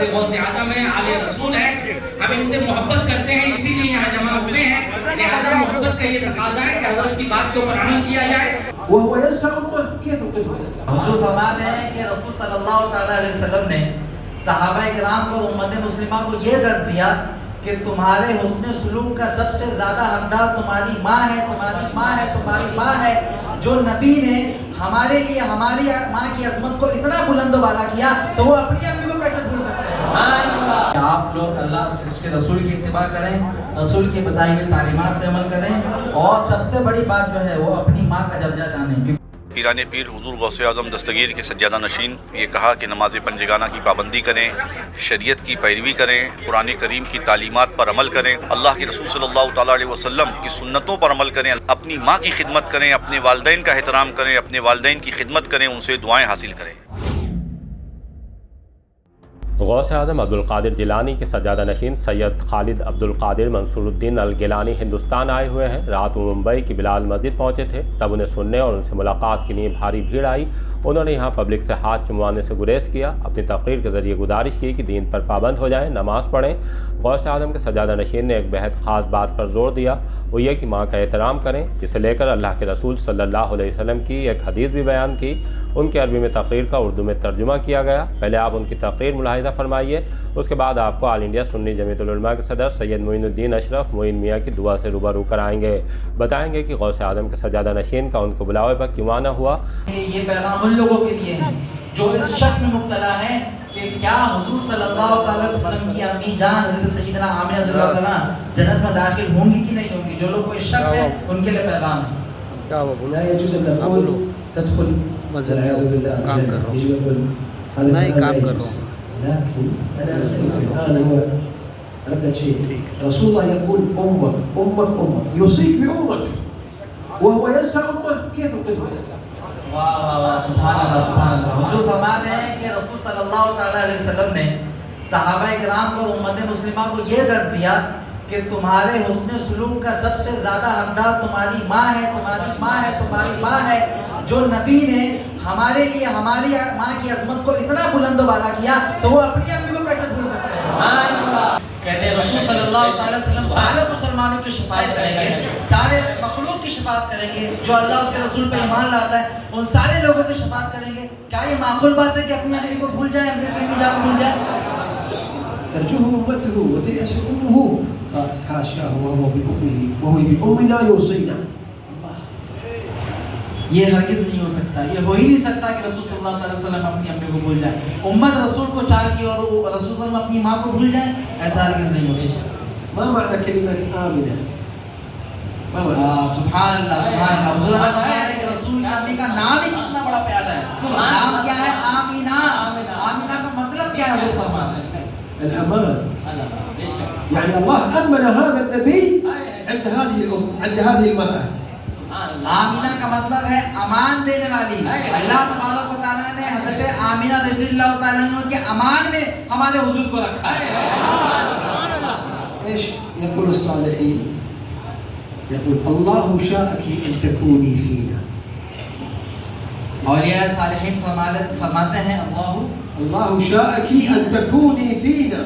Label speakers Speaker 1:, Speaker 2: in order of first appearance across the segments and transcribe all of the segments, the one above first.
Speaker 1: اولاد غوث اعظم ہیں، آل رسول ہیں، ہم ان سے محبت کرتے ہیں، اسی لیے یہاں جمع ہوئے ہیں، لہذا محبت کا یہ تقاضا ہے کہ حضرت کی بات کے اوپر عمل کیا جائے۔
Speaker 2: وهو ينسى أمه كيف القدوة؟
Speaker 3: حضور فرماتے ہیں کہ رسول صلی اللہ تعالیٰ علیہ وسلم نے صحابہ کرام کو، امت مسلمہ کو یہ درس دیا کہ تمہارے حسن سلوک کا سب سے زیادہ حقدار تمہاری ماں ہے، تمہاری ماں ہے، تمہاری ماں ہے۔ جو نبی نے ہمارے لیے ہماری ماں کی عظمت کو اتنا بلند و بالا کیا تو وہ اپنی امی کو کیسے بھول سکتے ہیں؟ سبحان اللہ۔ آپ لوگ اللہ اس کے رسول کی اتباع کریں، رسول کی بتائی ہوئی تعلیمات پہ عمل کریں، اور سب سے بڑی بات جو ہے وہ اپنی ماں کا درجہ جانیں۔
Speaker 4: پیران پیر حضور غوث اعظم دستگیر کے سجادہ نشین یہ کہا کہ نماز پنجگانہ کی پابندی کریں، شریعت کی پیروی کریں، قرآن کریم کی تعلیمات پر عمل کریں، اللہ کے رسول صلی اللہ تعالیٰ علیہ وسلم کی سنتوں پر عمل کریں، اپنی ماں کی خدمت کریں، اپنے والدین کا احترام کریں، اپنے والدین کی خدمت کریں، ان سے دعائیں حاصل کریں۔
Speaker 5: غوث اعظم عبدالقادر جیلانی کے سجادہ نشین سید خالد عبدالقادر منصور الدین الگیلانی ہندوستان آئے ہوئے ہیں۔ رات وہ ممبئی کی بلال مسجد پہنچے تھے، تب انہیں سننے اور ان سے ملاقات کے لیے بھاری بھیڑ آئی۔ انہوں نے یہاں پبلک سے ہاتھ چموانے سے گریز کیا، اپنی تقریر کے ذریعے گزارش کی کہ دین پر پابند ہو جائیں، نماز پڑھیں۔ غوث اعظم کے سجادہ نشین نے ایک بہت خاص بات پر زور دیا، وہ یہ کہ ماں کا احترام کریں، جسے لے کر اللہ کے رسول صلی اللہ علیہ وسلم کی ایک حدیث بھی بیان کی۔ ان کی عربی میں تقریر کا اردو میں ترجمہ کیا گیا۔ پہلے آپ ان کی تقریر ملاحظہ فرمائیے، اس کے بعد آپ کو آل انڈیا سنی جمعیت العلماء کے صدر سید معین الدین اشرف معین میاں کی دعا سے روبرو کرائیں گے، بتائیں گے کہ غوث اعظم کے سجادہ نشین کا ان کو بلاوے پر کیوں آنا ہوا۔
Speaker 3: یہ پیغام ان لوگوں کے لیے ہے جو اس شک میں مبتلا ہیں کہ کیا حضور صلی اللہ تعالی وسلم کی امی جان حضرت سیدنا آمنہ رضی اللہ تعالیٰ جنت میں داخل ہوں گی کہ نہیں ہوں گی۔ جو لوگ کو اس شک ہے ان کے لیے پیغام ہے۔
Speaker 2: لا يجوز أن نقول تدخل والعياذ بالله الجنة، يجب أن نقول هذا لا يجوز. لكن أنا أسألك الآن، هو ردد شيء، رسول الله يقول أمك أمك أمك، يوصيك بأمك وهو ينسى أمه، كيف القدوة؟
Speaker 3: واہ واہ واہ، سبحان اللہ سبحان اللہ۔ حضور فرماتے ہیں کہ رسول صلی اللہ تعالیٰ علیہ وسلم نے صحابہ کرام کو، امت مسلمہ کو یہ درس دیا کہ تمہارے حسن سلوک کا سب سے زیادہ حقدار تمہاری ماں ہے، تمہاری ماں ہے، تمہاری ماں ہے۔ جو نبی نے ہمارے لیے ہماری ماں کی عظمت کو اتنا بلند و بالا کیا تو وہ اپنی امی کو کیسے بھول سکتے ہیں؟ سبحان اللہ۔ کہتے ہیں رسول صلی اللہ علیہ وسلم سارے مسلمانوں کی شفاعت کریں گے، سارے مخلوق کی شفاعت کریں گے، جو اللہ اس کے رسول پہ ایمان لاتا ہے ان سارے لوگوں کی شفاعت کریں گے۔ کیا یہ معقول بات ہے کہ اپنی امی کو بھول جائیں، اپنی امی جان کو بھول جائیں؟
Speaker 2: ترجوه أمته وتيأس أمه، قال حاشاه وهو بأمه وهو بأمنا يوصينا.
Speaker 3: یہ ہرگز نہیں ہو سکتا، یہ ہو ہی نہیں سکتا کہ رسول صلی اللہ علیہ وسلم اپنی امی کو بھول جائیں، امت رسول کو چاہیے اور رسول صلی اللہ علیہ وسلم اپنی ماں کو بھول جائیں، ایسا ہرگز نہیں ہو سکتا۔
Speaker 2: ما معنى كلمة آمنة؟
Speaker 3: سبحان اللہ سبحان اللہ۔ حضور اللہ فرمایا ہے کہ رسول کی امی کا نام ہی کتنا بڑا پیارا ہے۔ نام کیا ہے؟ آمینہ۔ آمینہ کا مطلب کیا ہے؟ حضور فرماتے ہیں
Speaker 2: الأمان. يعني الله أمن هذا النبي عند هذه الأم، عند هذه المرأة.
Speaker 3: آمینہ کا مطلب ہے امان دینے والی۔ اللہ تبارک و تعالیٰ نے حضرت آمینہ رضی اللہ تعالیٰ عنہ کے امان میں ہمارے حضور کو رکھا ہے۔
Speaker 2: ايش يقول الصالحين؟ يقول الله شاءك أن تكوني فينا.
Speaker 3: اولیاء صالحین فرماتے ہیں
Speaker 2: الله شاءك أن تكوني فينا.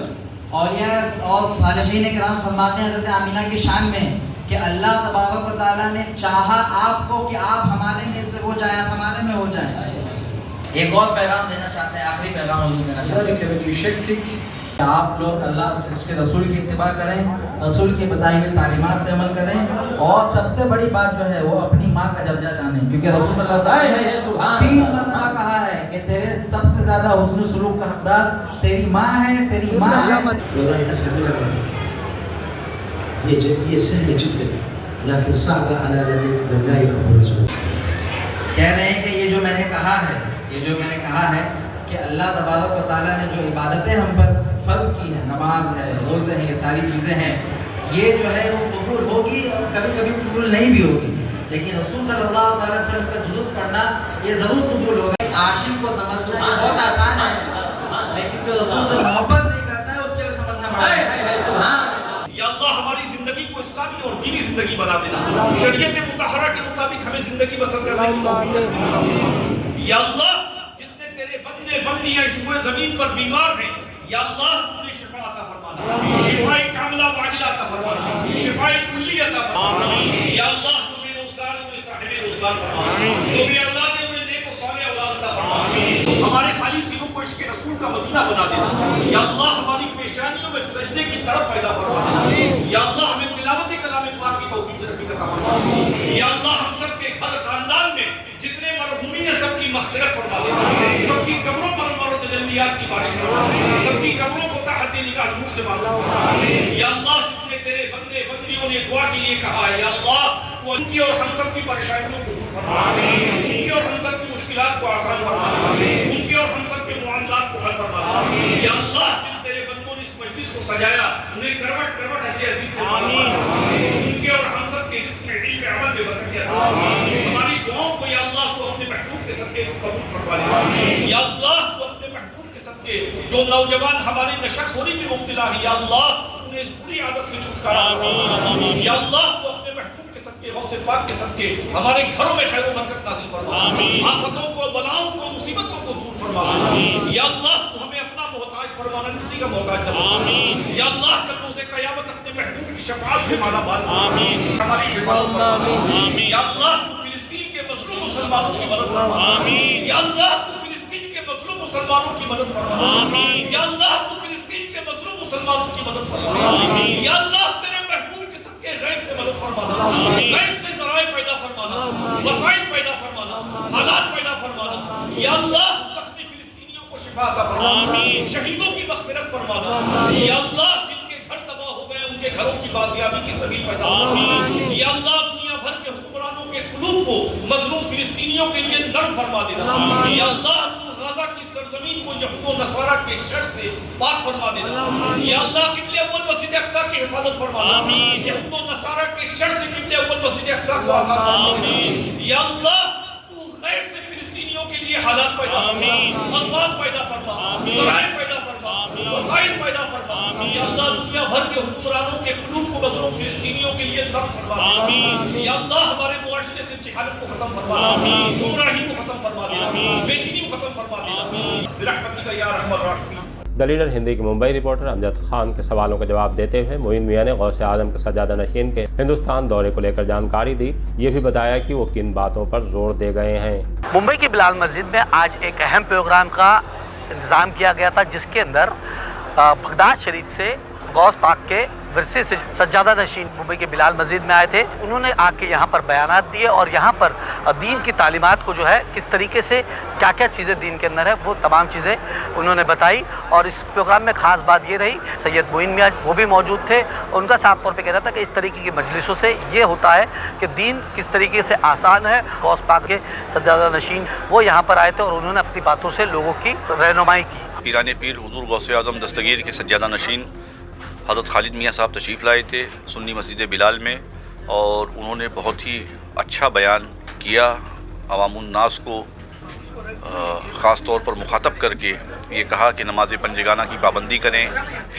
Speaker 3: اولیاء اور صالحین کرام فرماتے ہیں حضرت آمینہ کی شان میں کہ اللہ تبارک و تعالیٰ نے چاہا آپ کو کہ آپ ہمارے میں سے ہو جائیں، آپ ہمارے میں ہو جائیں۔ ایک اور پیغام دینا چاہتے ہیں، آخری پیغام حضور دینا چاہتے ہیں۔
Speaker 2: ذلك من يشكك.
Speaker 3: آپ لوگ اللہ اس کے رسول کی اتباع کریں، رسول کی بتائی ہوئی تعلیمات پہ عمل کریں، اور سب سے بڑی بات جو ہے وہ اپنی ماں کا درجہ جانیں، کیونکہ رسول صلی اللہ علیہ وسلم نے 3 مرتبہ کہا ہے کہ تیرے سب سے زیادہ حسن سلوک کا حقدار تیری ماں ہے، تیری ماں ہے۔
Speaker 2: والله أسأل الله، هي سهلة جدا لكن صعبة على من لا يقبل رسول.
Speaker 3: کہہ رہے ہیں کہ یہ جو میں نے کہا ہے، یہ جو میں نے کہا ہے کہ اللہ تبارک و تعالیٰ نے جو عبادتیں ہم پر فرض کی ہیں، نماز ہے، روزے ہیں، یہ ساری چیزیں ہیں، یہ جو ہے وہ قبول ہوگی اور کبھی کبھی قبول نہیں بھی ہوگی، لیکن رسول صلی اللہ علیہ وسلم کا درود پڑھنا یہ ضرور قبول ہوگا۔ عاشق کو سمجھنا یہ بہت آسان ہے، لیکن جو رسول سے محبت نہیں کرتا ہے اس کے لیے سمجھنا بڑا ہے۔
Speaker 4: یا اللہ ہماری زندگی کو اسلامی اور دینی زندگی بنا دینا، شریعت مطہرہ کے مطابق ہمیں زندگی بسر کرنے کی توفیق عطا فرما۔ یا اللہ جتنے تیرے بندے بندیاں اس پورے زمین پر بیمار ہیں،
Speaker 6: یا اللہ تو نے شفا عطا فرمانا، شفائے کاملہ واجلہ عطا فرمانا، شفائے کلی عطا فرمانا، یا اللہ جو بے روزگار ہوئے صاحب روزگار فرمانا، جو بے اولاد ہوئے نیک و صالح اولاد عطا فرمانا، ہمارے خالی سینوں کو عشق رسول کا مدینہ بنا دینا، یا اللہ ہماری پیشانیوں میں سجدے کی طرف پیدا فرمانا، یا اللہ ہمیں تلاوت کلام پاک کی توفیق رفیق عطا فرمانا، یا اللہ ہم سب کے گھر خاندان میں جتنے مرحومین ہیں سب کی مغفرت فرما دے، سب کی قبروں پر انوار و تجلیات کی بارش فرما دے، سب کی قبروں کو تحت نگاہ نور سے معلوم فرما دے، یا اللہ جتنے تیرے بندے بندیوں نے دعا کے لیے کہا ہے یا اللہ تو ان کی اور ہم سب کی پریشانیوں کو دور فرما دے، ان کی اور ہم سب کی مشکلات کو آسان فرما دے، ان کی اور ہم سب کے معاملات کو حل فرما دے، یا اللہ جن تیرے بندوں نے اس مجلس کو سجایا انہیں کروٹ کروٹ اہل عزیز سے فرما دے، ان کے اور ہم سب کے رزق میں علم عمل میں برکت عطا فرما دے، ہماری دعاؤں کو یا اللہ تو اپنے محبوب کے صدقے قبول فرما لے، یا اللہ تو اپنے محبوب کے صدقے جو نوجوان ہماری نشہ خوری میں مبتلا ہے یا اللہ انہیں اس بری عادت سے چھٹکارا فرما، یا اللہ تو اپنے محبوب کے صدقے غوث پاک کے صدقے ہمارے گھروں میں خیر و برکت نازل فرما، آفتوں کو بلاؤں کو مصیبتوں کو دور فرما، یا اللہ تو ہمیں اپنا محتاج فرمانا کسی کا محتاج نہ فرما، یا اللہ کل روز قیامت اپنے محبوب کی شفاعت سے مالا مال فرما، ہماری حفاظت فرما، یا اللہ تو فلسطین کے مظلوم مسلمانوں کی مدد فرما، یا اللہ تو فلسطین کے مظلوم مسلمانوں کی مدد فرما، یا اللہ تو فلسطین کے مظلوم مسلمانوں کی مدد فرما، یا اللہ تیرے محبوب کے صدقے غیب سے مدد فرمانا، غیب سے ذرائع پیدا فرمانا، وسائل پیدا فرمانا، حالات پیدا فرمانا، یا اللہ زخمی فلسطینیوں کو شفا عطا فرمانا، شہیدوں کی مغفرت فرمانا، یا اللہ جن کے گھر تباہ ہو گئے ان کے گھروں کی بازیابی کی سبیل پیدا فرمانا، یا اللہ دنیا بھر کے حکمرانوں کے قلوب کو مظلوم فلسطینیوں کے لیے نرم فرما دینا، یا اللہ تو غزہ کی سرزمین کو یہود و نصارہ کے شر سے پاک فرما دینا، یا اللہ قبلہ اول مسجد اقصی کی حفاظت فرمانا، یہود و نصارہ کے شر سے قبلہ اول مسجد اقصی کو آزاد فرمانا، یا اللہ تو غیر سے فلسطینیوں کے لیے حالات پیدا فرما، اسباب پیدا فرما، ذرائع پیدا فرما، وسائل پیدا فرما، یا اللہ دنیا بھر کے حکمرانوں کے قلوب کو مظلوم فلسطینیوں کے لیے نرم فرما، یا اللہ ہمارے معاشرے سے جہالت کو ختم فرما، گمراہی کو ختم فرما دینا، بے دینی کو ختم فرما دینا، برحمتک یا ارحم الراحمین۔
Speaker 5: دی لیڈر ہندی کے ممبئی رپورٹر امجد خان کے سوالوں کا جواب دیتے ہوئے معین میاں نے غوث اعظم کے سجادہ نشین کے ہندوستان دورے کو لے کر جانکاری دی، یہ بھی بتایا کہ وہ کن باتوں پر زور دے گئے ہیں۔
Speaker 7: ممبئی کی بلال مسجد میں آج ایک اہم پروگرام کا انتظام کیا گیا تھا، جس کے اندر بغداد شریف سے غوث پاک کے ورثے سے سجادہ نشین ممبئی کے بلال مسجد میں آئے تھے، انہوں نے آ کے یہاں پر بیانات دیے اور یہاں پر دین کی تعلیمات کو جو ہے کس طریقے سے کیا کیا چیزیں دین کے اندر ہے وہ تمام چیزیں انہوں نے بتائی، اور اس پروگرام میں خاص بات یہ رہی سید معین میاں وہ بھی موجود تھے، ان کا صاف طور پہ کہنا تھا کہ اس طریقے کی مجلسوں سے یہ ہوتا ہے کہ دین کس طریقے سے آسان ہے۔ غوث پاک کے سجادہ نشین وہ یہاں پر آئے تھے اور انہوں نے اپنی باتوں سے لوگوں کی رہنمائی کی۔
Speaker 4: پیران پیر حضور غوث اعظم دستگیر کے سجادہ نشین حضرت خالد میاں صاحب تشریف لائے تھے سنی مسجد بلال میں، اور انہوں نے بہت ہی اچھا بیان کیا، عوام الناس کو خاص طور پر مخاطب کر کے یہ کہا کہ نماز پنجگانہ کی پابندی کریں،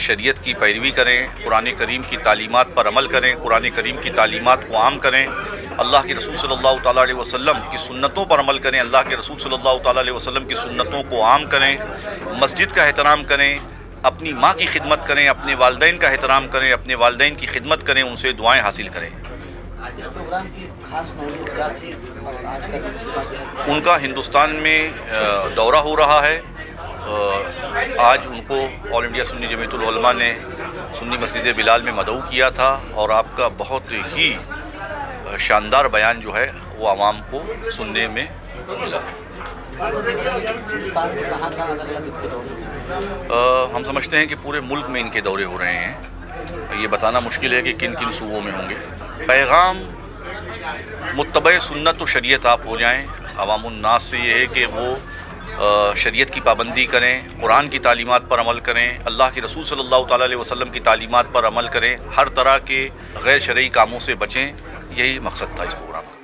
Speaker 4: شریعت کی پیروی کریں، قرآن کریم کی تعلیمات پر عمل کریں، قرآن کریم کی تعلیمات کو عام کریں، اللہ کے رسول صلی اللہ تعالیٰ علیہ وسلم کی سنتوں پر عمل کریں، اللہ کے رسول صلی اللہ تعالیٰ علیہ وسلم کی سنتوں کو عام کریں، مسجد کا احترام کریں، اپنی ماں کی خدمت کریں، اپنے والدین کا احترام کریں، اپنے والدین کی خدمت کریں، ان سے دعائیں حاصل کریں۔
Speaker 7: اس پروگرام کی خاص نوعیت کیا تھی اور آج کا
Speaker 4: ان کا ہندوستان میں دورہ ہو رہا ہے، آج ان کو آل انڈیا سنی جمعیت العلماء نے سنی مسجد بلال میں مدعو کیا تھا، اور آپ کا بہت ہی شاندار بیان جو ہے وہ عوام کو سننے میں ملا۔ ہم سمجھتے ہیں کہ پورے ملک میں ان کے دورے ہو رہے ہیں، یہ بتانا مشکل ہے کہ کن کن صوبوں میں ہوں گے۔ پیغام متبع سنت و شریعت آپ ہو جائیں، عوام الناس سے یہ ہے کہ وہ شریعت کی پابندی کریں، قرآن کی تعلیمات پر عمل کریں، اللہ کے رسول صلی اللہ تعالیٰ علیہ وسلم کی تعلیمات پر عمل کریں، ہر طرح کے غیر شرعی کاموں سے بچیں، یہی مقصد تھا اس پروگرام کا۔